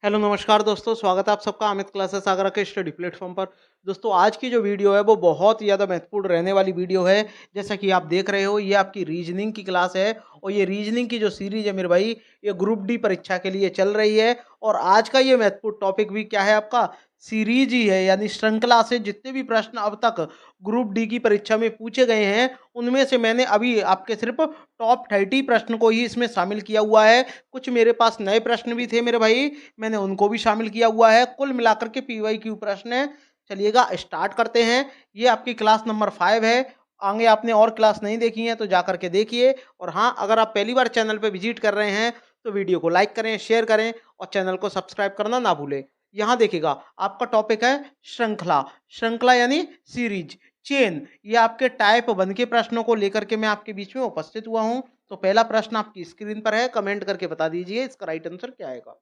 Hello नमस्कार दोस्तों, स्वागत है आप सबका अमित क्लासेस आगरा के स्टडी प्लेटफॉर्म पर। दोस्तों आज की जो वीडियो है वो बहुत ही ज़्यादा महत्वपूर्ण रहने वाली वीडियो है। जैसा कि आप देख रहे हो, ये आपकी रीजनिंग की क्लास है और ये रीजनिंग की जो सीरीज है मेरे भाई, ये ग्रुप डी परीक्षा के लिए चल रही है। और आज का ये महत्वपूर्ण टॉपिक भी क्या है आपका, सीरीज ही है, यानी श्रृंखला से जितने भी प्रश्न अब तक ग्रुप डी की परीक्षा में पूछे गए हैं, उनमें से मैंने अभी आपके सिर्फ टॉप 30 प्रश्न को ही इसमें शामिल किया हुआ है। कुछ मेरे पास नए प्रश्न भी थे मेरे भाई, मैंने उनको भी शामिल किया हुआ है। कुल मिलाकर के पीवाईक्यू प्रश्न है। चलिएगा स्टार्ट करते हैं। ये आपकी क्लास नंबर 5 है। आगे आपने और क्लास नहीं देखी है तो जा करके देखिए। और हाँ, अगर आप पहली बार चैनल पे विजिट कर रहे हैं तो वीडियो को लाइक करें, शेयर करें और चैनल को सब्सक्राइब करना ना भूलें। यहाँ देखिएगा, आपका टॉपिक है श्रृंखला। श्रृंखला यानी सीरीज, चेन। ये आपके टाइप 1 के प्रश्नों को लेकर के मैं आपके बीच में उपस्थित हुआ हूँ। तो पहला प्रश्न आपकी स्क्रीन पर है, कमेंट करके बता दीजिए इसका राइट आंसर क्या आएगा।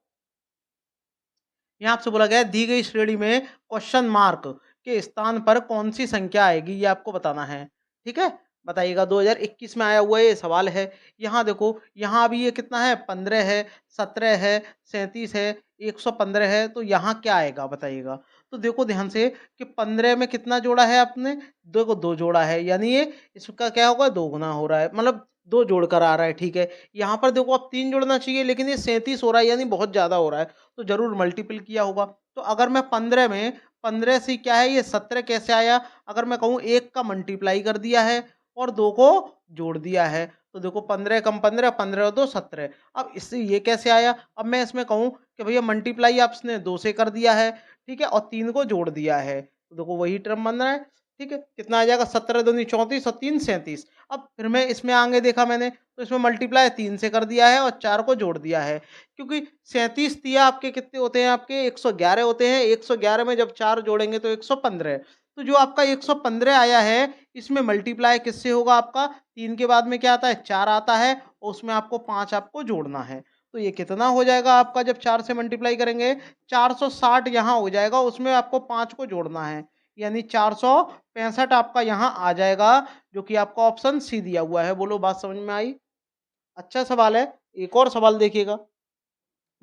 यहाँ आपसे बोला गया है, दी गई श्रेणी में क्वेश्चन मार्क के स्थान पर कौन सी संख्या आएगी, ये आपको बताना है। ठीक है, बताइएगा। 2021 में आया हुआ ये सवाल है। यहाँ देखो, यहाँ अभी ये कितना है, 15 है, 17 है, 37 है, 115 है। तो यहाँ क्या आएगा बताइएगा। तो देखो ध्यान से कि 15 में कितना जोड़ा है आपने, देखो 2 जोड़ा है, यानी ये इसका क्या होगा, 2 गुना हो रहा है, मतलब 2 जोड़कर आ रहा है। ठीक है, यहाँ पर देखो अब 3 जोड़ना चाहिए, लेकिन ये 37 हो रहा है, यानी बहुत ज़्यादा हो रहा है, तो ज़रूर मल्टीपल किया होगा। तो अगर मैं 15 में 15 से क्या है, ये 17 कैसे आया, अगर मैं कहूँ 1 का मल्टीप्लाई कर दिया है और 2 को जोड़ दिया है। तो देखो 15 कम 15, 15 और 2 17। अब इससे ये कैसे आया, अब मैं इसमें कहूँ कि भैया मल्टीप्लाई आपने 2 से कर दिया है, ठीक है, और 3 को जोड़ दिया है, तो देखो वही टर्म बन रहा है। ठीक है, कितना आ जाएगा, 17 दूनी 34 और 3 37। अब फिर मैं इसमें आगे देखा मैंने, तो इसमें मल्टीप्लाई 3 से कर दिया है और 4 को जोड़ दिया है। क्योंकि 37 तिया आपके कितने होते हैं, आपके 111 होते हैं। 111 में जब 4 जोड़ेंगे तो 115। तो जो आपका 115 आया है, इसमें मल्टीप्लाई किससे होगा, आपका 3 के बाद में क्या आता है, 4 आता है, और उसमें आपको 5 आपको जोड़ना है। तो ये कितना हो जाएगा आपका, जब 4 से मल्टीप्लाई करेंगे, 460 यहाँ हो जाएगा, उसमें आपको 5 को जोड़ना है, यानी 465 आपका यहाँ आ जाएगा, जो कि आपका ऑप्शन सी दिया हुआ है। बोलो बात समझ में आई। अच्छा सवाल है। एक और सवाल देखिएगा,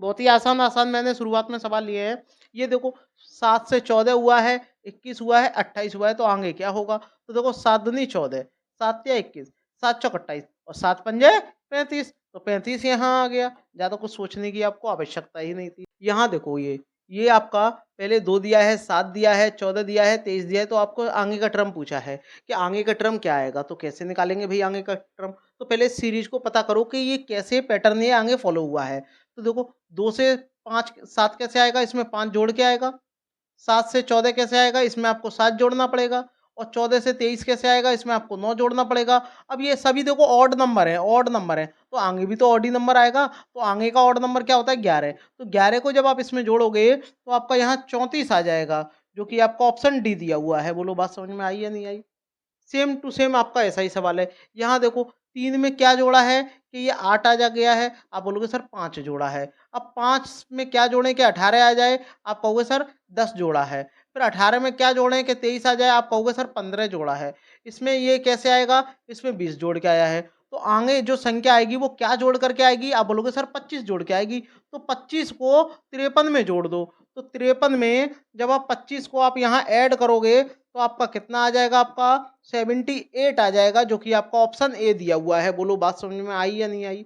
बहुत ही आसान-आसान मैंने शुरुआत में सवाल लिए हैं। ये देखो, 7 से 14 हुआ है, 21 हुआ है, 28 हुआ है, तो आगे क्या होगा? तो देखो 7 दूनी 14, 7 तिया 21, 7 चौक 28 और 7 पंजे 35, तो 35 यहाँ आ गया। ज़्यादा कुछ सोचने की आपको आवश्यकता ही नहीं थी। यहाँ देखो, ये आपका पहले 2 दिया है, 7 दिया है, 14 दिया है, 23 दिया है, तो आपको आगे का टर्म पूछा है कि आगे का टर्म क्या आएगा? तो कैसे निकालेंगे भई आगे का टर्म? तो पहले इस सीरीज़ को पता करो कि ये कैसे पैटर्न ये आगे फॉलो हुआ है। तो देखो, 2 से 5 7 कैसे आएगा, इसमें 5 जोड़ के आएगा। 7 से 14 कैसे आएगा, इसमें आपको 7 जोड़ना पड़ेगा। और 14 से 23 कैसे आएगा, इसमें आपको 9 जोड़ना पड़ेगा। अब ये सभी देखो ऑड नंबर हैं, ऑड नंबर हैं, तो आगे भी तो ऑड ही नंबर आएगा। तो आगे का ऑड नंबर क्या होता है, 11। तो 11 को जब आप इसमें जोड़ोगे तो आपका यहाँ 34 आ जाएगा, जो कि आपका ऑप्शन डी दिया हुआ है। बोलो बात समझ में आई या नहीं आई? सेम टू सेम आपका ऐसा ही सवाल है। यहाँ देखो, 3 में क्या जोड़ा है कि ये 8 आ जा गया है, आप बोलोगे सर 5 जोड़ा है। अब 5 में क्या जोड़ें कि 18 आ जाए, आप कहोगे सर 10 जोड़ा है। फिर 18 में क्या जोड़ें कि 23 आ जाए, आप कहोगे सर 15 जोड़ा है। इसमें ये कैसे आएगा, इसमें 20 जोड़ के आया है। तो आगे जो संख्या आएगी वो क्या जोड़ करके आएगी, आप बोलोगे सर 25 जोड़ के आएगी। तो 25 को 53 में जोड़ दो। तो 53 में जब आप 25 को आप यहाँ ऐड करोगे तो आपका कितना आ जाएगा, आपका 78 आ जाएगा, जो कि आपका ऑप्शन ए दिया हुआ है। बोलो बात समझ में आई या नहीं आई?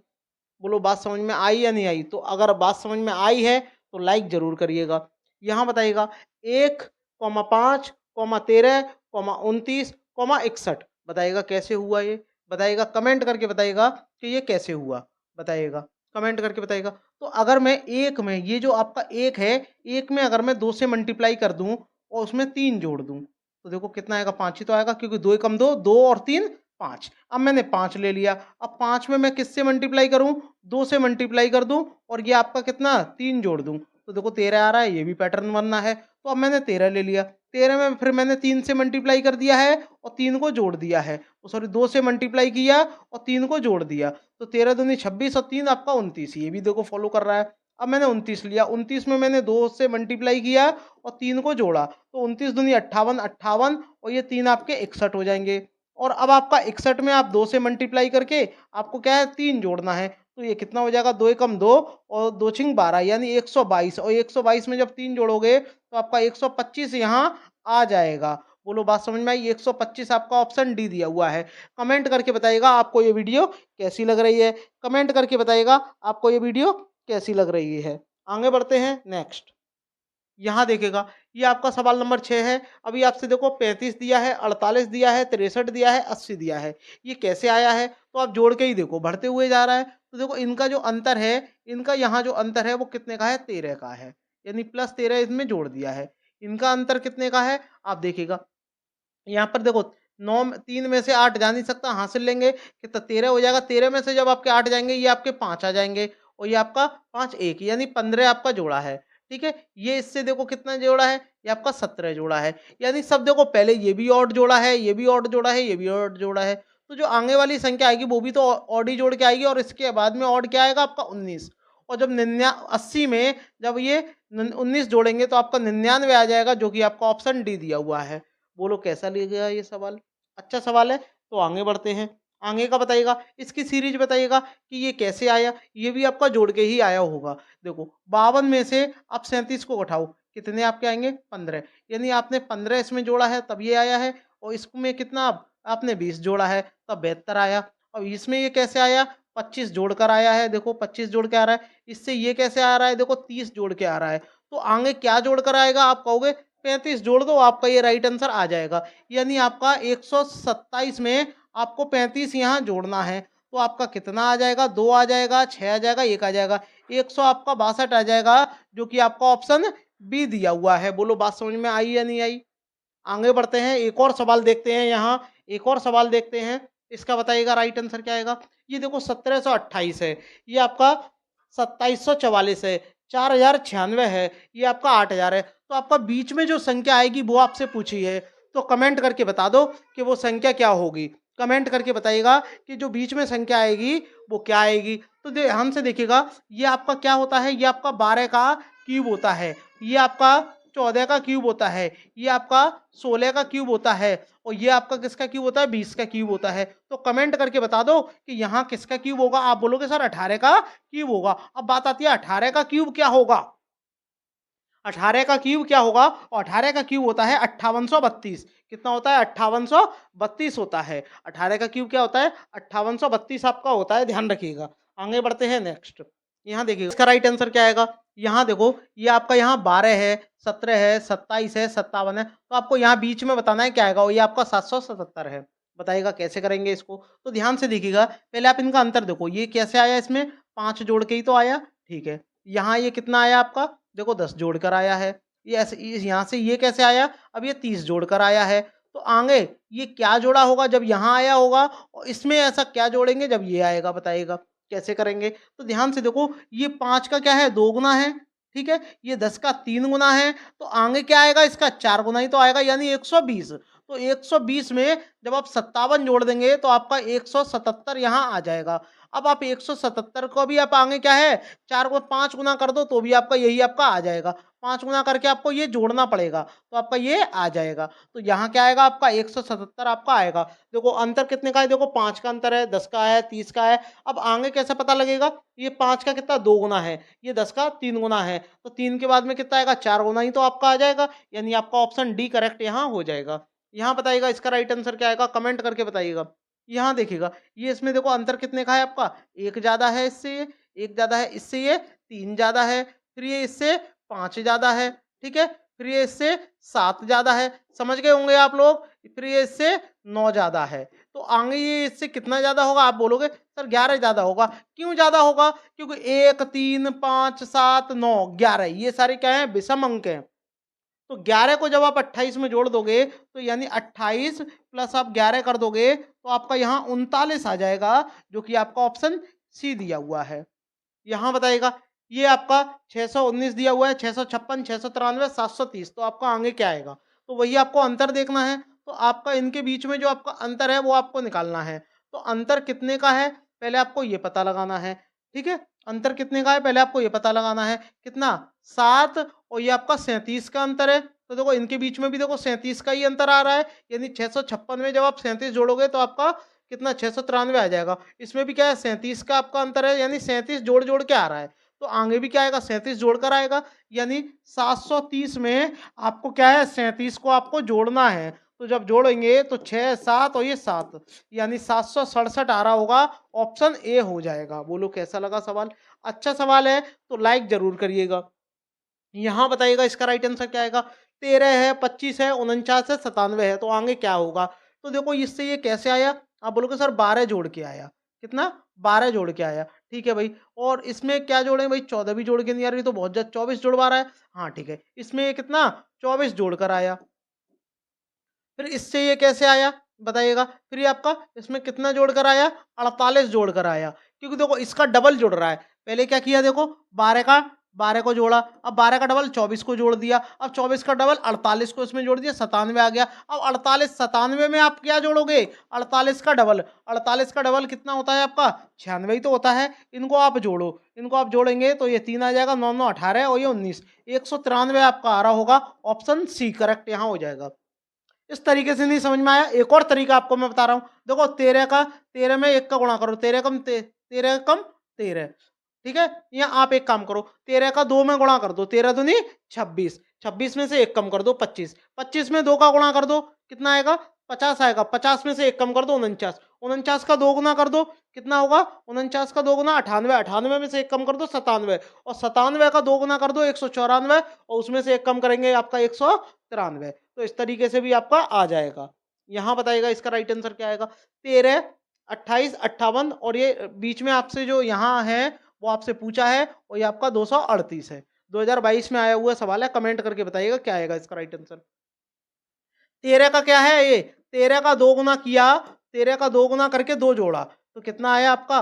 बोलो बात समझ में आई या नहीं आई? तो अगर बात समझ में आई है तो लाइक ज़रूर करिएगा। यहाँ बताइएगा, 1, 5, 13, 29, 61 बताइएगा कैसे हुआ ये? बताइएगा, कमेंट करके बताइएगा कि ये कैसे हुआ? बताइएगा, कमेंट करके बताइएगा। तो अगर मैं 1 में, ये जो आपका 1 है, 1 में अगर मैं 2 से मल्टीप्लाई कर दूँ और उसमें 3 जोड़ दूँ, तो देखो कितना आएगा, 5 ही तो आएगा, क्योंकि 2 एकम 2, 2 और 3 5। अब मैंने 5 ले लिया। अब 5 में मैं किससे मल्टीप्लाई करूँ? 2 से मल्टीप्लाई कर दूँ और ये आपका कितना, 3 जोड़ दूँ, तो देखो 13 आ रहा है, ये भी पैटर्न बनना है। तो अब मैंने 13 ले लिया। 13 में फिर मैंने 3 से मल्टीप्लाई कर दिया है और 3 को जोड़ दिया है। सॉरी, 2 से मल्टीप्लाई किया और 3 को जोड़ दिया। तो 13 दूनी 26 और 3 आपका 29, ये भी देखो फॉलो कर रहा है। अब मैंने 29 लिया। 29 में मैंने 2 से मल्टीप्लाई किया और 3 को जोड़ा। तो 29 दूनी 58, 58 और ये 3 आपके 61 हो जाएँगे। और अब आपका 61 में आप 2 से मल्टीप्लाई करके आपको क्या है, 3 जोड़ना है। तो ये कितना हो जाएगा, 2 एकम 2 और 2 छिंग 12 यानी 122 और 122 में जब 3 जोड़ोगे तो आपका 125 यहाँ आ जाएगा। बोलो बात समझ में आई? 125 आपका ऑप्शन डी दिया हुआ है। कमेंट करके बताइएगा आपको ये वीडियो कैसी लग रही है। कमेंट करके बताइएगा आपको ये वीडियो कैसी लग रही है। आगे बढ़ते हैं नेक्स्ट। यहाँ देखिएगा, ये आपका सवाल नंबर 6 है। अभी आपसे देखो 35 दिया है, 48 दिया है, 63 दिया है, 80 दिया है। ये कैसे आया है? तो आप जोड़ के ही देखो, बढ़ते हुए जा रहा है। तो देखो इनका जो अंतर है, इनका यहाँ जो अंतर है वो कितने का है? 13 का है। यानी प्लस 13 इसमें जोड़ दिया है। इनका अंतर कितने का है? आप देखिएगा, यहाँ पर देखो 9 3 में से 8 जा नहीं सकता, हासिल लेंगे कितना 13 हो जाएगा। 13 में से जब आपके 8 जाएँगे ये आपके 5 आ जाएँगे और ये आपका 5 1 यानी 15 आपका जोड़ा है। ठीक है? ये इससे देखो कितना जोड़ा है? ये आपका 17 जोड़ा है। यानी सब देखो पहले ये भी ऑड जोड़ा है, ये भी ऑड जोड़ा है, ये भी ऑड जोड़ा है। तो जो आगे वाली संख्या आएगी वो भी तो ऑड ही जोड़ के आएगी और इसके बाद में ऑड क्या आएगा आपका 19 और जब 80 में जब ये 19 जोड़ेंगे तो आपका 99 आ जाएगा जो कि आपका ऑप्शन डी दिया हुआ है। बोलो कैसा लगेगा ये सवाल? अच्छा सवाल है। तो आगे बढ़ते हैं। आगे का बताइएगा, इसकी सीरीज बताइएगा कि ये कैसे आया? ये भी आपका जोड़ के ही आया होगा। देखो 52 में से आप 37 को घटाओ, कितने आपके आएँगे? 15 यानी आपने 15 इसमें जोड़ा है तब ये आया है और इसमें कितना आपने 20 जोड़ा है तब 72 आया और इसमें ये कैसे आया? 25 जोड़कर आया है। देखो 25 जोड़ के आ रहा है। इससे ये कैसे आ रहा है? देखो 30 जोड़ के आ रहा है। तो आगे क्या जोड़कर आएगा? आप कहोगे 35 जोड़ दो, आपका ये राइट आंसर आ जाएगा। यानी आपका 127 में आपको 35 यहाँ जोड़ना है। तो आपका कितना आ जाएगा? 2 आ जाएगा, 6 आ जाएगा, 1 आ जाएगा। 100 आपका 62 आ जाएगा जो कि आपका ऑप्शन बी दिया हुआ है। बोलो बात समझ में आई या नहीं आई? आगे बढ़ते हैं, एक और सवाल देखते हैं यहाँ, एक और सवाल देखते हैं। इसका बताइएगा राइट आंसर क्या आएगा? ये देखो 1728 है, ये आपका 2744 है, 4096 है, ये आपका 8000 है। तो आपका बीच में जो संख्या आएगी वो आपसे पूछी है। तो कमेंट करके बता दो कि वो संख्या क्या होगी। कमेंट करके बताइएगा कि जो बीच में संख्या आएगी वो क्या आएगी। तो ध्यान से देखिएगा, ये आपका क्या होता है? ये आपका 12 का क्यूब होता है, ये आपका 14 का क्यूब होता है, ये आपका 16 का क्यूब होता है और ये आपका किसका क्यूब होता है? 20 का क्यूब होता है। तो कमेंट करके बता दो कि यहाँ किसका क्यूब होगा? आप बोलोगे सर 18 का क्यूब होगा। अब बात आती है 18 का क्यूब क्या होगा? 18 का क्यूब क्या होगा? और 18 का क्यूब होता है 5832। कितना होता है? 5832 होता है। 18 का क्यूब क्या होता है? 5832 आपका होता है, ध्यान रखिएगा। आगे बढ़ते हैं नेक्स्ट। यहाँ देखिए इसका राइट आंसर क्या आएगा? यहाँ देखो, ये आपका यहाँ 12 है, 17 है, 27 है, 57 है। तो आपको यहाँ बीच में बताना है क्या आएगा और ये आपका 777 है। बताइएगा कैसे करेंगे इसको? तो ध्यान से देखिएगा, पहले आप इनका अंतर देखो, ये कैसे आया? इसमें 5 जोड़ के ही तो आया। ठीक है, यहाँ ये कितना आया आपका? देखो 10 जोड़कर आया है। ये ऐसे यहाँ से ये कैसे आया? अब ये 30 जोड़कर आया है। तो आगे ये क्या जोड़ा होगा? जब यहाँ आया होगा और इसमें ऐसा क्या जोड़ेंगे जब ये आएगा? बताइएगा कैसे करेंगे? तो ध्यान से देखो, ये 5 का क्या है? 2 गुना है। ठीक है, ये 10 का 3 गुना है। तो आगे क्या आएगा? इसका 4 गुना ही तो आएगा, यानी 120। तो 120 में जब आप 57 जोड़ देंगे तो आपका 177 यहाँ आ जाएगा। अब आप 177 को भी आप आगे क्या है? 4 को 5 गुना कर दो तो भी आपका यही आपका आ जाएगा। 5 गुना करके आपको ये जोड़ना पड़ेगा, तो आपका ये आ जाएगा। तो यहाँ क्या आएगा? आपका 177 आपका आएगा। देखो अंतर कितने का है? देखो 5 का अंतर है, 10 का है, 30 का है। अब आगे कैसे पता लगेगा? ये 5 का कितना? 2 गुना है, ये 10 का 3 गुना है। तो 3 के बाद में कितना आएगा? 4 गुना ही तो आपका आ जाएगा, यानी आपका ऑप्शन डी करेक्ट यहाँ हो जाएगा। यहाँ बताइएगा इसका राइट आंसर क्या आएगा? कमेंट करके बताइएगा। यहाँ देखिएगा, ये इसमें देखो अंतर कितने का है आपका? 1 ज़्यादा है इससे ये, 1 ज़्यादा है इससे ये, 3 ज़्यादा है, फिर ये इससे 5 ज़्यादा है, ठीक है? फिर ये इससे 7 ज़्यादा है, समझ गए होंगे आप लोग? फिर ये इससे 9 ज़्यादा है। तो आगे ये इससे कितना ज़्यादा होगा? आप बोलोगे सर 11 ज़्यादा होगा। क्यों ज़्यादा होगा? क्योंकि 1, 3, 5, 7, 9, 11 ये सारे क्या हैं? विषम अंक हैं। तो 11 को जब आप 28 में जोड़ दोगे तो यानी 28 प्लस आप 11 कर दोगे तो आपका यहाँ 39 आ जाएगा जो कि आपका ऑप्शन सी दिया हुआ है। यहाँ बताइएगा, ये आपका 619 दिया हुआ है, 656, 693, 730। तो आपका आगे क्या आएगा? तो वही आपको अंतर देखना है। तो आपका इनके बीच में जो आपका अंतर है वो आपको निकालना है। तो अंतर कितने का है पहले आपको ये पता लगाना है। ठीक है, अंतर कितने का है पहले आपको ये पता लगाना है। कितना? 7 और ये आपका 37 का अंतर है। तो देखो इनके बीच में भी देखो 37 का ही अंतर आ रहा है, यानी 656 में जब आप 37 जोड़ोगे तो आपका कितना 693 आ जाएगा। इसमें भी क्या है 37 का आपका अंतर है, यानी 37 जोड़ जोड़ के आ रहा है। तो आगे भी क्या आएगा 37 जोड़कर आएगा, यानी 730 में आपको क्या है 37 को आपको जोड़ना है। तो जब जोड़ेंगे तो 6 7 और ये 7, यानी 767 आ रहा होगा। ऑप्शन ए हो जाएगा। बोलो कैसा लगा सवाल? अच्छा सवाल है तो लाइक जरूर करिएगा। यहाँ बताइएगा इसका राइट आंसर क्या आएगा? 13 है, 25 है, 49 है, 97 है। तो आगे क्या होगा? तो देखो इससे ये कैसे आया? आप बोलोगे सर 12 जोड़ के आया। कितना? 12 जोड़ के आया। ठीक है भाई। और इसमें क्या जोड़े भाई? 14 भी जोड़ के नहीं आ रही, तो बहुत ज्यादा 24 जोड़वा रहा है। हाँ ठीक है। इसमें ये कितना 24 जोड़कर आया। फिर इससे ये कैसे आया बताइएगा? फिर ये आपका इसमें कितना जोड़कर आया? 48 जोड़कर आया, क्योंकि देखो इसका डबल जुड़ रहा है। पहले क्या किया देखो, 12 को जोड़ा, अब 12 का डबल 24 को जोड़ दिया, अब 24 का डबल 48 को इसमें जोड़ दिया, 97 आ गया। अब 48 97 में आप क्या जोड़ोगे? 48 का डबल, 48 का डबल कितना होता है आपका? 96 ही तो होता है। इनको आप जोड़ो, इनको आप जोड़ेंगे तो ये 3 आ जाएगा, 9 9 18 और ये 19, 193 आपका आ रहा होगा। ऑप्शन सी करेक्ट यहाँ हो जाएगा। इस तरीके से नहीं समझ में आया? एक और तरीका आपको मैं बता रहा हूँ। देखो 13 में 1 का गुणा करो, 13 कम 13, ठीक है। या आप एक काम करो, 13 का 2 में गुणा कर दो, 13 दूनी 26, 26 में से 1 कम कर दो 25, 25 में 2 का गुणा कर दो, कितना आएगा? 50 आएगा। 50 में से 1 कम कर दो 49, 49 का 2 गुना कर दो, कितना होगा? 49 का 2 गुना 98, 98 में से 1 कम कर दो 97, और 97 का 2 गुना कर दो 194, और उसमें से 1 कम करेंगे आपका 193। तो इस तरीके से भी आपका आ जाएगा। यहाँ बताइएगा इसका राइट आंसर क्या आएगा? 13, 28, 58, और ये बीच में आपसे जो यहाँ है वो आपसे पूछा है, और ये आपका 238 है। 2022 में आया हुआ सवाल है। कमेंट करके बताइएगा क्या आएगा इसका राइट आंसर। 13 का क्या है ये? 13 का 2 गुना किया, 13 का 2 गुना करके 2 जोड़ा, तो कितना आया आपका?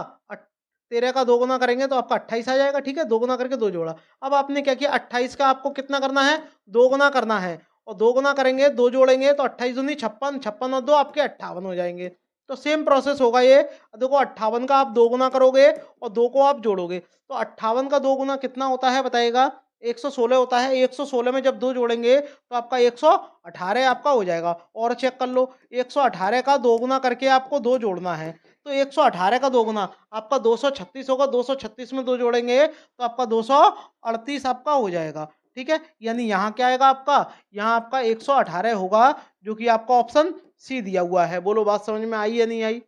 13 का 2 गुना करेंगे तो आपका 28 आ जाएगा। ठीक है, 2 गुना करके 2 जोड़ा। अब आपने क्या किया? 28 का आपको कितना करना है? 2 गुना करना है, और 2 गुना करेंगे 2 जोड़ेंगे तो 28 दूनी 56, 56 और 2 आपके 58 हो जाएंगे। तो सेम प्रोसेस होगा ये। देखो 58 का आप 2 गुना करोगे और 2 को आप जोड़ोगे, तो 58 का 2 गुना कितना होता है बताइएगा? 116 होता है। 116 में जब 2 जोड़ेंगे तो आपका 118 आपका हो जाएगा। और चेक कर लो, 118 का 2 गुना करके आपको 2 जोड़ना है, तो 118 का 2 गुना आपका 236 होगा। 236 में 2 जोड़ेंगे तो आपका 238 आपका हो जाएगा। ठीक है, यानी यहाँ क्या आएगा आपका? यहाँ आपका 118 होगा, जो कि आपका ऑप्शन सी दिया हुआ है। बोलो बात समझ में आई या नहीं आई?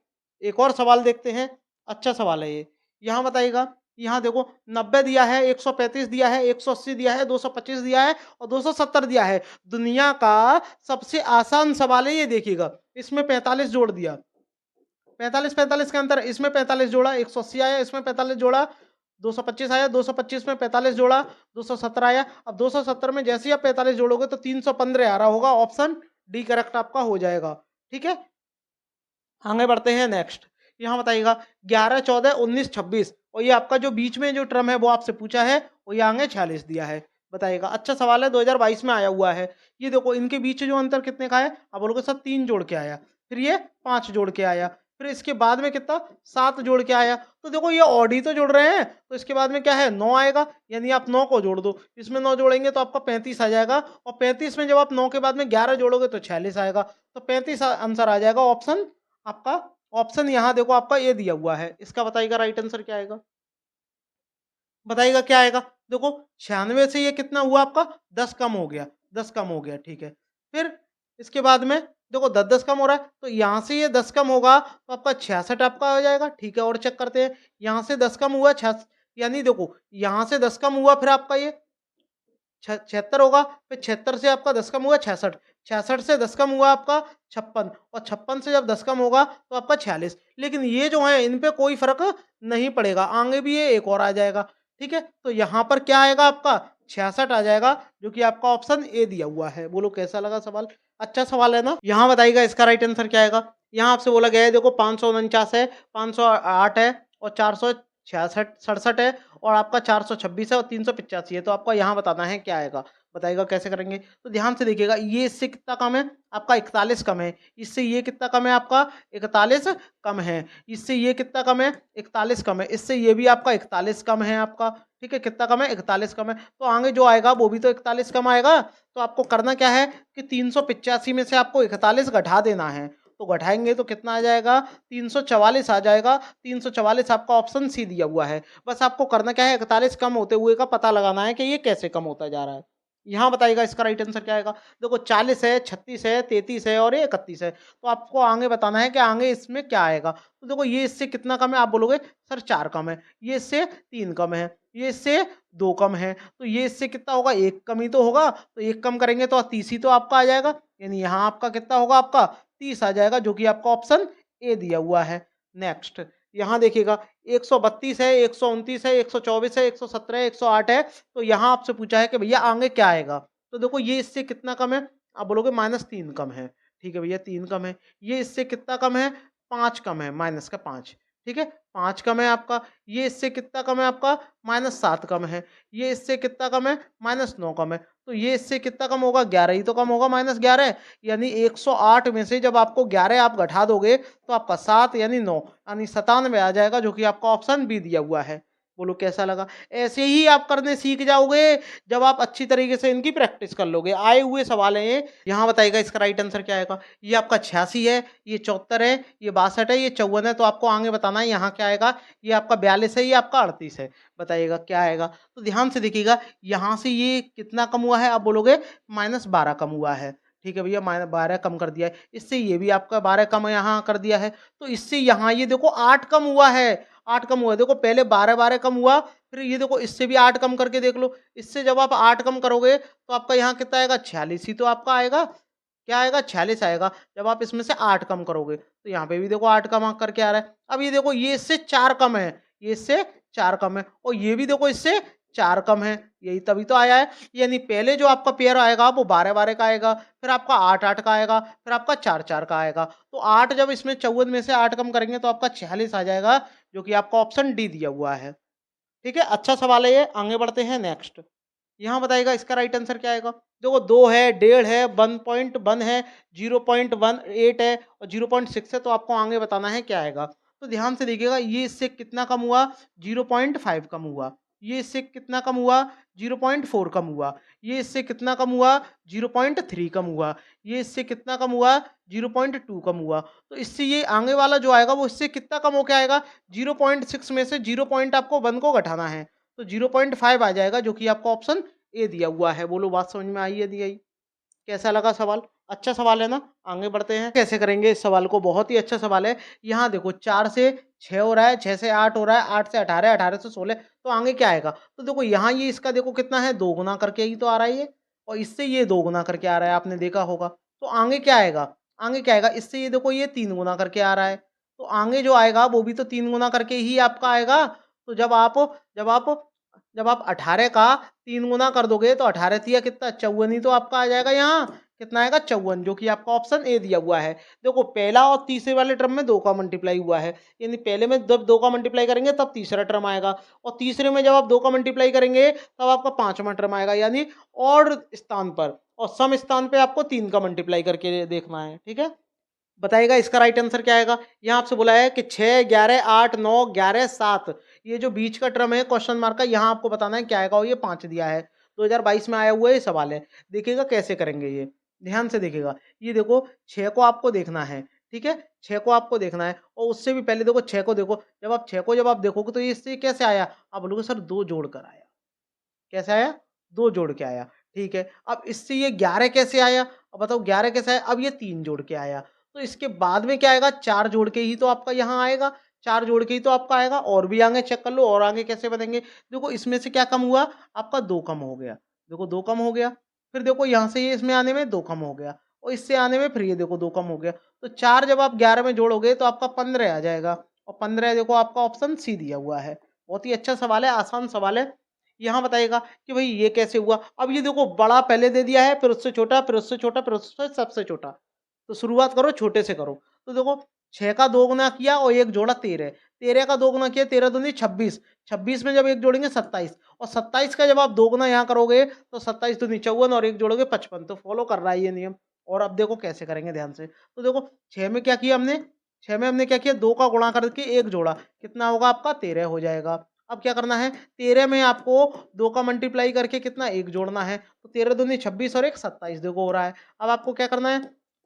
एक और सवाल देखते हैं। अच्छा सवाल है ये। यहाँ बताइएगा, यहाँ देखो 90 दिया है, 135 दिया है, 180 दिया है, 225 दिया है और 270 दिया है। दुनिया का सबसे आसान सवाल है ये, देखिएगा। इसमें 45 जोड़ दिया, 45 45 का अंतर, इसमें 45 जोड़ा, 180 आया, इसमें 45 जोड़ा, 225 आया, 225 में 45 जोड़ा, 270 आया। अब 270 में जैसे ही आप 45 जोड़ोगे तो 315 आ रहा होगा। ऑप्शन डी करेक्ट आपका हो जाएगा। ठीक है, आगे बढ़ते हैं नेक्स्ट। यहाँ बताइएगा 11 14 19 26, और ये आपका जो बीच में जो टर्म है वो आपसे पूछा है, और ये आगे 46 दिया है। बताइएगा, अच्छा सवाल है, 2022 में आया हुआ है। ये देखो इनके बीच जो अंतर कितने का है? आप बोलोगे सर 3 जोड़ के आया, फिर ये 5 जोड़ के आया, फिर इसके बाद में कितना? 7 जोड़ के आया। तो देखो ये ऑड ही तो जोड़ रहे हैं, तो इसके बाद में क्या है? 9 आएगा, यानी आप 9 को जोड़ दो, इसमें 9 जोड़ेंगे तो आपका 35 आ जाएगा, और 35 में जब आप 9 के बाद में 11 जोड़ोगे तो 46 आएगा। तो 35 आंसर आ जाएगा। ऑप्शन आपका, ऑप्शन यहाँ देखो आपका ये दिया हुआ है। इसका बताइएगा राइट आंसर क्या आएगा? बताइएगा क्या आएगा? देखो 96 से ये कितना हुआ आपका? 10 कम हो गया, 10 कम हो गया। ठीक है, फिर इसके बाद में देखो 10 10 कम हो रहा है, तो यहाँ से ये 10 कम होगा तो आपका 66 आपका हो जाएगा। ठीक है, और चेक करते हैं। यहाँ से 10 कम हुआ 6, यानी देखो यहाँ से 10 कम हुआ, फिर आपका ये 76 होगा, फिर 76 से आपका 10 कम हुआ 66, 66 से 10 कम हुआ आपका 56, और 56 से जब 10 कम होगा तो आपका 46। लेकिन ये जो है इन पे कोई फर्क नहीं पड़ेगा, आगे भी ये एक और आ जाएगा। ठीक है, तो यहाँ पर क्या आएगा आपका? 66 आ जाएगा, जो कि आपका ऑप्शन ए दिया हुआ है। बोलो कैसा लगा सवाल? अच्छा सवाल है ना? यहाँ बताइएगा इसका राइट आंसर क्या आएगा? यहाँ आपसे बोला गया है, देखो 549 है, 508 है, और 466 67 है, और आपका 426 है, और 385 है। तो आपका यहाँ बताना है क्या आएगा। बताइएगा कैसे करेंगे? तो ध्यान से देखिएगा, ये इससे कितना कम है? आपका 41 कम है। इससे ये कितना कम है? आपका 41 कम है। इससे ये कितना कम है? 41 कम है। इससे ये भी आपका 41 कम है आपका। ठीक है, कितना कम है? 41 कम है। तो आगे जो आएगा वो भी तो 41 कम आएगा। तो आपको करना क्या है कि 385 में से आपको 41 घटा देना है, तो घटाएंगे तो कितना आ जाएगा, 344 आ जाएगा। 344 आपका ऑप्शन सी दिया हुआ है। बस आपको करना क्या है, 41 कम होते हुए का पता लगाना है कि ये कैसे कम होता जा रहा है। यहाँ बताइएगा इसका राइट आंसर क्या आएगा। देखो 40 है, 36 है, 33 है और ये 31 है। तो आपको आगे बताना है कि आगे इसमें क्या आएगा। तो देखो ये इससे कितना कम है, आप बोलोगे सर 4 कम है, ये इससे 3 कम है, ये इससे 2 कम है, तो ये इससे कितना होगा, 1 कम ही तो होगा। तो 1 कम करेंगे तो 30 ही तो आपका आ जाएगा। यानी यहाँ आपका कितना होगा, आपका 30 आ जाएगा, जो कि आपका ऑप्शन ए दिया हुआ है। नेक्स्ट यहाँ देखिएगा 132 है, 129 है, 124 है, 117 है, 108 है। तो यहाँ आपसे पूछा है कि भैया आगे क्या आएगा। तो देखो ये इससे कितना कम है, आप बोलोगे -3 कम है। ठीक है भैया 3 कम है। ये इससे कितना कम है, 5 कम है, माइनस का 5। ठीक है 5 कम है आपका। ये इससे कितना कम है आपका, -7 कम है। ये इससे कितना कम है, -9 कम है। तो ये इससे कितना कम होगा, 11 ही तो कम होगा, -11। यानी 108 में से जब आपको 11 आप घटा दोगे तो आपका 7 यानी 9 यानी 97 आ जाएगा, जो कि आपका ऑप्शन बी दिया हुआ है। बोलो कैसा लगा। ऐसे ही आप करने सीख जाओगे जब आप अच्छी तरीके से इनकी प्रैक्टिस कर लोगे। आए हुए सवाल हैं ये। यहाँ बताइएगा इसका राइट आंसर क्या आएगा। ये आपका 86 है, ये 74 है, ये 62 है, ये 54 है। तो आपको आगे बताना है यहाँ क्या आएगा। ये आपका 42 है, ये आपका 38 है। बताइएगा क्या आएगा। तो ध्यान से देखिएगा, यहाँ से ये कितना कम हुआ है, आप बोलोगे -12 कम हुआ है। ठीक है भैया, -12 कम कर दिया है। इससे ये भी आपका 12 कम यहाँ कर दिया है। तो इससे यहाँ ये देखो 8 कम हुआ है। 8 कम हुआ है। देखो पहले 12 कम हुआ, फिर ये देखो इससे भी 8 कम करके देख लो। इससे जब आप 8 कम करोगे तो आपका यहाँ कितना आएगा, 46 ही तो आपका आएगा। क्या आएगा, 46 आएगा। जब आप इसमें से 8 कम करोगे तो यहाँ पे भी देखो 8 कम करके आ रहा है। अब ये देखो ये इससे 4 कम है, ये इससे 4 कम है, और ये भी देखो इससे 4 कम है। यही तभी तो आया है। यानी पहले जो आपका पेयर आएगा वो 12-12 का आएगा, फिर आपका 8-8 का आएगा, फिर आपका 4-4 का आएगा। तो 8 जब इसमें 54 में से 8 कम करेंगे तो आपका 46 आ जाएगा, जो कि आपका ऑप्शन डी दिया हुआ है। ठीक है, अच्छा सवाल है ये। आगे बढ़ते हैं नेक्स्ट। यहाँ बताइएगा इसका राइट आंसर क्या आएगा। देखो 2 है, 1.5 है, 1.1 है, 0.18 है और 0.6 है। तो आपको आगे बताना है क्या आएगा। तो ध्यान से देखिएगा, ये इससे कितना कम हुआ, 0.5 कम हुआ। ये इससे कितना कम हुआ, 0.4 कम हुआ। ये इससे कितना कम हुआ, 0.3 कम हुआ। ये इससे कितना कम हुआ, 0.2 कम हुआ। तो इससे ये आगे वाला जो आएगा वो इससे कितना कम होके आएगा, 0.6 में से 0 पॉइंट आपको 1 को घटाना है। तो 0.5 आ जाएगा, जो कि आपका ऑप्शन ए दिया हुआ है। बोलो बात समझ में आई है, दी आई। कैसा लगा सवाल। अच्छा सवाल है ना। आगे बढ़ते हैं, कैसे करेंगे इस सवाल को। बहुत ही अच्छा सवाल है। यहाँ देखो 4 से 6 हो रहा है, 6 से 8 हो रहा है, 8 से 18, 18 से 16। तो आगे क्या आएगा। तो देखो यहाँ ये इसका देखो कितना है, 2 गुना करके ही तो आ रहा है ये, और इससे ये 2 गुना करके आ रहा है, आपने देखा होगा। तो आगे क्या आएगा, आगे क्या आएगा, इससे ये देखो ये 3 गुना करके आ रहा है। तो आगे जो आएगा वो भी तो 3 गुना करके ही आपका आएगा। तो जब आप जब आप 18 का 3 गुना कर दोगे तो 18 तिया कितना, 54 ही तो आपका आ जाएगा। यहाँ कितना आएगा, 54, जो कि आपका ऑप्शन ए दिया हुआ है। देखो पहला और तीसरे वाले टर्म में 2 का मल्टीप्लाई हुआ है, यानी पहले में जब 2 का मल्टीप्लाई करेंगे तब तीसरा टर्म आएगा, और तीसरे में जब आप 2 का मल्टीप्लाई करेंगे तब आपका 5वां टर्म आएगा। यानी और स्थान पर और सम स्थान पे आपको 3 का मल्टीप्लाई करके देखना है। ठीक है, बताइएगा इसका राइट आंसर क्या आएगा। यहाँ आपसे बोला है कि 6, 11, 8, 9, 11, 7, ये जो बीच का टर्म है क्वेश्चन मार्क का, यहाँ आपको बताना है क्या आएगा, और ये 5 दिया है। 2022 में आया हुआ ये सवाल है। देखिएगा कैसे करेंगे ये, ध्यान से देखिएगा। ये देखो 6 को आपको देखना है, ठीक है, 6 को आपको देखना है, और उससे भी पहले देखो 6 को देखो। जब आप 6 को जब आप देखोगे तो ये इससे कैसे आया, आप बोलोगे सर 2 जोड़ कर आया। कैसे आया, 2 जोड़ के आया। ठीक है, अब इससे ये 11 कैसे आया, अब बताओ 11 कैसे आया। अब ये 3 जोड़ के आया। तो इसके बाद में क्या आएगा, 4 जोड़ के ही तो आपका यहाँ आएगा। 4 जोड़ के ही तो आपका आएगा। और भी आगे चेक कर लो, और आगे कैसे बनेंगे। देखो इसमें से क्या कम हुआ, आपका 2 कम हो गया। देखो 2 कम हो गया। फिर देखो यहाँ से ये इसमें आने में 2 कम हो गया, और इससे आने में फिर ये देखो 2 कम हो गया। तो 4 जब आप 11 में जोड़ोगे तो आपका 15 आ जाएगा, और 15 देखो आपका ऑप्शन सी दिया हुआ है। बहुत ही अच्छा सवाल है, आसान सवाल है। यहाँ बताइएगा कि भाई ये कैसे हुआ। अब ये देखो बड़ा पहले दे दिया है, फिर उससे छोटा, फिर उससे छोटा, फिर उससे सबसे छोटा। तो शुरुआत करो छोटे से करो। तो देखो 6 का 2 गुना किया और 1 जोड़ा 13, 13 का 2 गुना किया, 13 दूनी 26, 26 में जब 1 जोड़ेंगे 27, और 27 का जब आप 2 गुना यहाँ करोगे तो 27 दूनी 54 और 1 जोड़ोगे 55। तो फॉलो कर रहा है ये नियम। और अब देखो कैसे करेंगे ध्यान से। तो देखो 6 में क्या किया हमने, 6 में हमने क्या किया, 2 का गुणा करके 1 जोड़ा, कितना होगा आपका 13 हो जाएगा। अब क्या करना है, 13 में आपको 2 का मल्टीप्लाई करके कितना 1 जोड़ना है। तो 13 दूनी 26 और 1 27 देखो हो रहा है। अब आपको क्या करना है,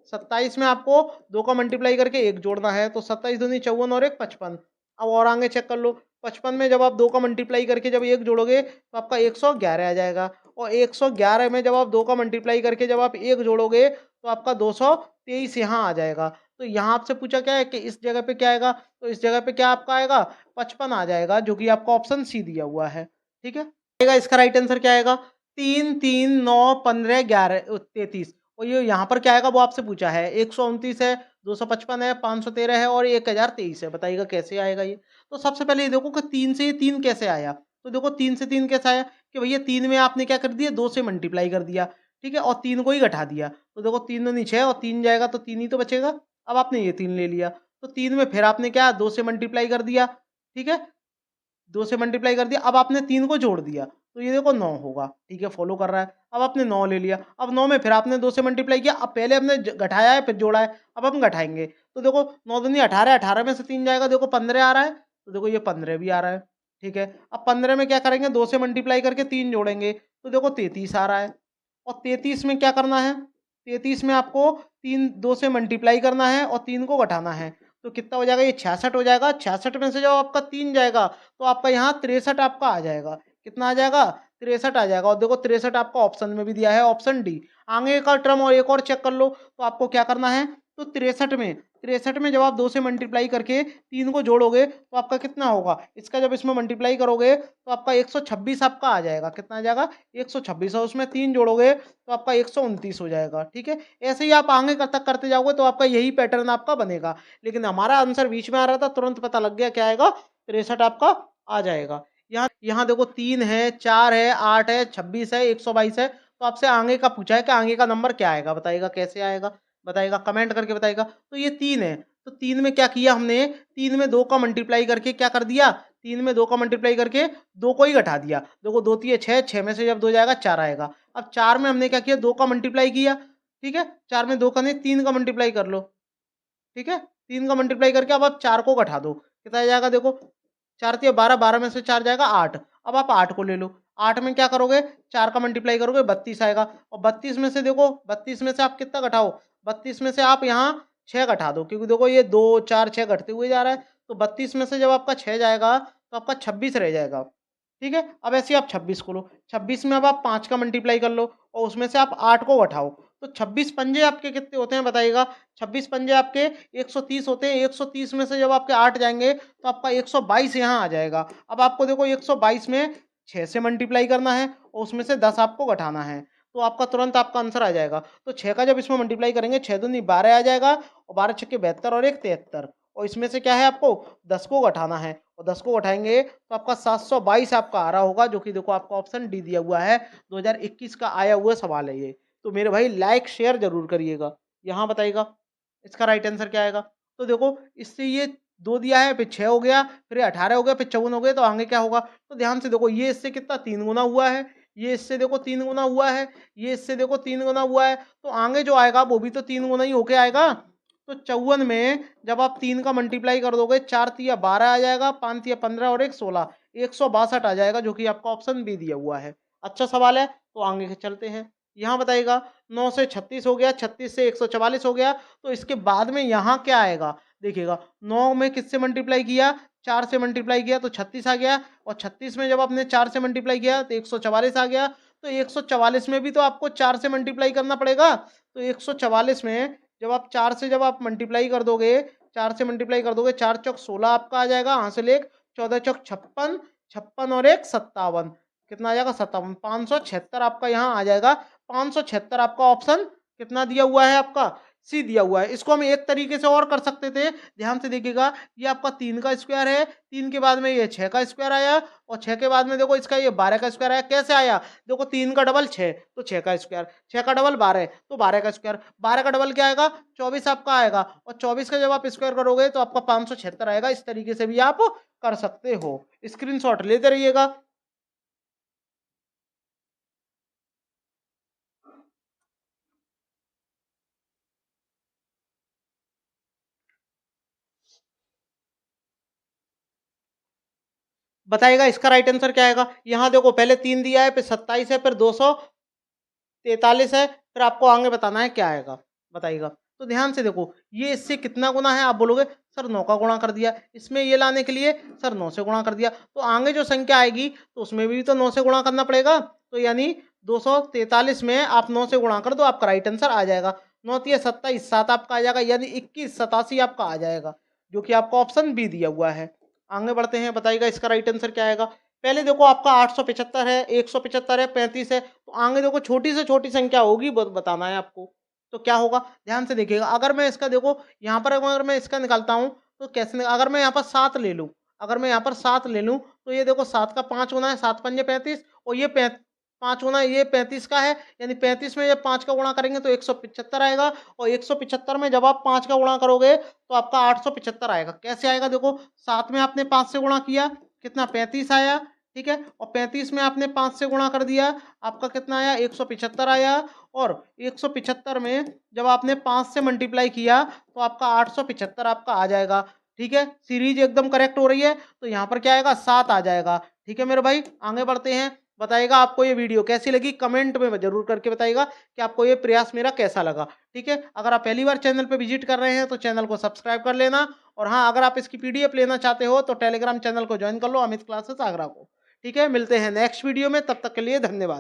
27 में आपको 2 का मल्टीप्लाई करके 1 जोड़ना है, तो 27 दूनी 54 और 1 55। अब और आगे चेक कर लो, 55 में जब आप 2 का मल्टीप्लाई करके जब 1 जोड़ोगे तो आपका 111 आ जाएगा, और 111 में जब आप 2 का मल्टीप्लाई करके जब आप 1 जोड़ोगे तो आपका 223 यहाँ आ जाएगा। तो यहाँ आपसे पूछा क्या है कि इस जगह पे क्या आएगा, तो इस जगह पे क्या आपका आएगा, 55 आ जाएगा, जो कि आपका ऑप्शन सी दिया हुआ है। ठीक है, इसका राइट आंसर क्या आएगा, 3 3 9 15 11 33। और ये यहाँ पर क्या आएगा वो आपसे पूछा है, 129 है, 255 है, 513 है और 1023 है। बताइएगा कैसे आएगा ये। तो सबसे पहले ये देखो कि 3 से ये 3 कैसे आया। तो देखो 3 से 3 कैसे आया कि भैया 3 में आपने क्या कर दिया, 2 से मल्टीप्लाई कर दिया। ठीक है, और 3 को ही घटा दिया। तो देखो 3 दूनी 6 और 3 जाएगा तो 3 ही तो बचेगा। अब आपने ये 3 ले लिया, तो 3 में फिर आपने क्या 2 से मल्टीप्लाई कर दिया। ठीक है, 2 से मल्टीप्लाई कर दिया, अब आपने 3 को जोड़ दिया, तो ये देखो 9 होगा। ठीक है, फॉलो कर रहा है। अब आपने 9 ले लिया, अब 9 में फिर आपने 2 से मल्टीप्लाई किया, अब पहले हमने घटाया है फिर जोड़ा है, अब हम घटाएंगे। तो देखो 9 दूनी 18, 18 में से 3 जाएगा, देखो 15 आ रहा है, तो देखो ये 15 भी आ रहा है। ठीक है, अब 15 में क्या करेंगे, 2 से मल्टीप्लाई करके 3 जोड़ेंगे, तो देखो 33 आ रहा है। और 33 में क्या करना है, 33 में आपको 3 2 से मल्टीप्लाई करना है और 3 को घटाना है, तो कितना हो जाएगा, ये 66 हो जाएगा। 66 में से जब आपका 3 जाएगा तो आपका यहाँ 63 आपका आ जाएगा। कितना आ जाएगा, 63 आ जाएगा। और देखो 63 आपका ऑप्शन में भी दिया है, ऑप्शन डी। आगे का टर्म और एक और चेक कर लो, तो आपको क्या करना है, तो 63 में जब आप 2 से मल्टीप्लाई करके 3 को जोड़ोगे तो आपका कितना होगा, इसका जब इसमें मल्टीप्लाई करोगे तो आपका 126 आपका आ जाएगा। कितना आ जाएगा, 126, और उसमें 3 जोड़ोगे तो आपका 129 हो जाएगा। ठीक है, ऐसे ही आप आगे तक करते जाओगे तो आपका यही पैटर्न आपका बनेगा। लेकिन हमारा आंसर बीच में आ रहा था, तुरंत पता लग गया क्या आएगा, 63 आपका आ जाएगा। यहाँ यहाँ देखो 3 है, 4 है, 8 है, 26 है, 122 है। तो आपसे आगे का पूछा है कि आगे का नंबर क्या आएगा, बताइएगा कैसे आएगा, बताइएगा कमेंट करके बताइएगा। तो ये 3 है, तो 3 में क्या किया हमने, 3 में 2 का मल्टीप्लाई करके क्या कर दिया, 3 में 2 का मल्टीप्लाई करके 2 को ही घटा दिया। देखो 2 3 6, 6 में से जब 2 जाएगा 4 आएगा। अब 4 में हमने क्या किया, 2 का मल्टीप्लाई किया। ठीक है, 4 में 2 का नहीं, 3 का मल्टीप्लाई कर लो। ठीक है, 3 का मल्टीप्लाई करके अब आप 4 को घटा दो, कितना आ जाएगा, देखो 4 तिया 12, 12 में से 4 जाएगा 8। अब आप 8 को ले लो, 8 में क्या करोगे, 4 का मल्टीप्लाई करोगे 32 आएगा। और 32 में से देखो, 32 में से आप कितना घटाओ, 32 में से आप यहाँ 6 घटा दो, क्योंकि देखो ये 2 4 6 घटते हुए जा रहा है। तो 32 में से जब आपका 6 जाएगा तो आपका 26 रह जाएगा। ठीक है, अब ऐसे ही आप 26 को लो, 26 में अब आप 5 का मल्टीप्लाई कर लो और उसमें से आप 8 को घटाओ। तो 26 पंजे आपके कितने होते हैं बताइएगा, 26 पंजे आपके 130 होते हैं। 130 में से जब आपके 8 जाएँगे तो आपका 122 यहाँ आ जाएगा। अब आपको देखो 122 में 6 से मल्टीप्लाई करना है और उसमें से 10 आपको घटाना है। तो आपका तुरंत आपका आंसर आ जाएगा। तो 6 का जब इसमें मल्टीप्लाई करेंगे, 6 दूनी 12 आ जाएगा और 12 छक्के 72 और 1 73, और इसमें से क्या है, आपको 10 को घटाना है और 10 को घटाएँगे तो आपका 722 आपका आ रहा होगा, जो कि देखो आपका ऑप्शन डी दिया हुआ है। 2021 का आया हुआ सवाल है ये। तो मेरे भाई लाइक शेयर ज़रूर करिएगा। यहाँ बताइएगा इसका राइट आंसर क्या आएगा। तो देखो इससे ये 2 दिया है, फिर 6 हो गया, फिर ये 18 हो गया, फिर 54 हो गया, तो आगे क्या होगा। तो ध्यान से देखो, ये इससे कितना 3 गुना हुआ है, ये इससे देखो 3 गुना हुआ है, ये इससे देखो 3 गुना हुआ है, तो आगे जो आएगा वो भी तो 3 गुना ही होके आएगा। तो 54 में जब आप 3 का मल्टीप्लाई कर दोगे, 4 तिया 12 आ जाएगा, 5 तिया 15 और 1 16, 162 आ जाएगा, जो कि आपका ऑप्शन बी दिया हुआ है। अच्छा सवाल है, तो आगे चलते हैं। यहाँ बताइएगा 9 से 36 हो गया, 36 से 144 हो गया, तो इसके बाद में यहाँ क्या आएगा, देखिएगा 9 में किससे मल्टीप्लाई किया, 4 से मल्टीप्लाई किया तो 36 आ गया, और 36 में जब आपने 4 से मल्टीप्लाई किया तो 144 आ गया। तो 144 में भी तो आपको 4 से मल्टीप्लाई करना पड़ेगा। तो 144 में जब आप 4 से जब आप मल्टीप्लाई कर दोगे, 4 से मल्टीप्लाई कर दोगे, 4 चौक 16 आपका आ जाएगा, हासिल 1, 14 चौक 56, 56 और 1 57, कितना आ जाएगा 57, 576 आपका यहाँ आ जाएगा। 576 आपका ऑप्शन कितना दिया हुआ है, आपका सी दिया हुआ है। इसको हम एक तरीके से और कर सकते थे, ध्यान से देखिएगा, ये आपका 3 का स्क्वायर है, 3 के बाद में ये 6 का स्क्वायर आया, और 6 के बाद में देखो इसका ये 12 का स्क्वायर आया। कैसे आया, देखो 3 का डबल 6 तो 6 का स्क्वायर, 6 का डबल 12 तो 12 का स्क्वायर, 12 का डबल क्या आएगा, 24 आपका आएगा, और 24 का जब आप स्क्वायर करोगे तो आपका 576 आएगा। इस तरीके से भी आप कर सकते हो, स्क्रीनशॉट लेते रहिएगा। बताइएगा इसका राइट आंसर क्या आएगा। यहाँ देखो पहले 3 दिया है, फिर 27 है, फिर 243 है, फिर आपको आगे बताना है क्या आएगा, बताइएगा। तो ध्यान से देखो, ये इससे कितना गुना है, आप बोलोगे सर 9 का गुणा कर दिया, इसमें ये लाने के लिए सर 9 से गुणा कर दिया, तो आगे जो संख्या आएगी तो उसमें भी तो 9 से गुणा करना पड़ेगा। तो यानी 243 में आप 9 से गुणा कर दो, आपका राइट आंसर आ जाएगा। 9 तिया 27, 7 आपका आ जाएगा, यानी 2187 आपका आ जाएगा, जो कि आपका ऑप्शन बी दिया हुआ है। आगे बढ़ते हैं, बताइएगा इसका राइट आंसर क्या आएगा। पहले देखो आपका 875 है, 175 है, 35 है, तो आगे देखो छोटी से छोटी संख्या होगी, बताना है आपको। तो क्या होगा, ध्यान से देखिएगा। अगर मैं इसका देखो यहाँ पर अगर मैं इसका निकालता हूँ तो कैसे, अगर मैं यहाँ पर 7 ले लूँ, अगर मैं यहाँ पर 7 ले लूँ तो ये देखो 7 का 5 गुना है, 7 पंजे 35, और ये 5 गुना ये 35 का है, यानी 35 में जब 5 का गुणा करेंगे तो 175 आएगा, और 175 में जब आप 5 का गुणा करोगे तो आपका 875 आएगा। कैसे आएगा, देखो 7 में आपने 5 से गुणा किया, कितना 35 आया, ठीक है, और 35 में आपने 5 से गुणा कर दिया, आपका कितना आया 175 आया, और 175 में जब आपने 5 से मल्टीप्लाई किया तो आपका 875 आपका आ जाएगा। ठीक है, सीरीज एकदम करेक्ट हो रही है, तो यहाँ पर क्या आएगा 7 आ जाएगा। ठीक है मेरे भाई, आगे बढ़ते हैं। बताइएगा आपको ये वीडियो कैसी लगी, कमेंट में जरूर करके बताइएगा कि आपको ये प्रयास मेरा कैसा लगा। ठीक है, अगर आप पहली बार चैनल पे विजिट कर रहे हैं तो चैनल को सब्सक्राइब कर लेना, और हाँ, अगर आप इसकी पीडीएफ लेना चाहते हो तो टेलीग्राम चैनल को ज्वाइन कर लो, अमित क्लासेस आगरा को। ठीक है, मिलते हैं नेक्स्ट वीडियो में, तब तक के लिए धन्यवाद।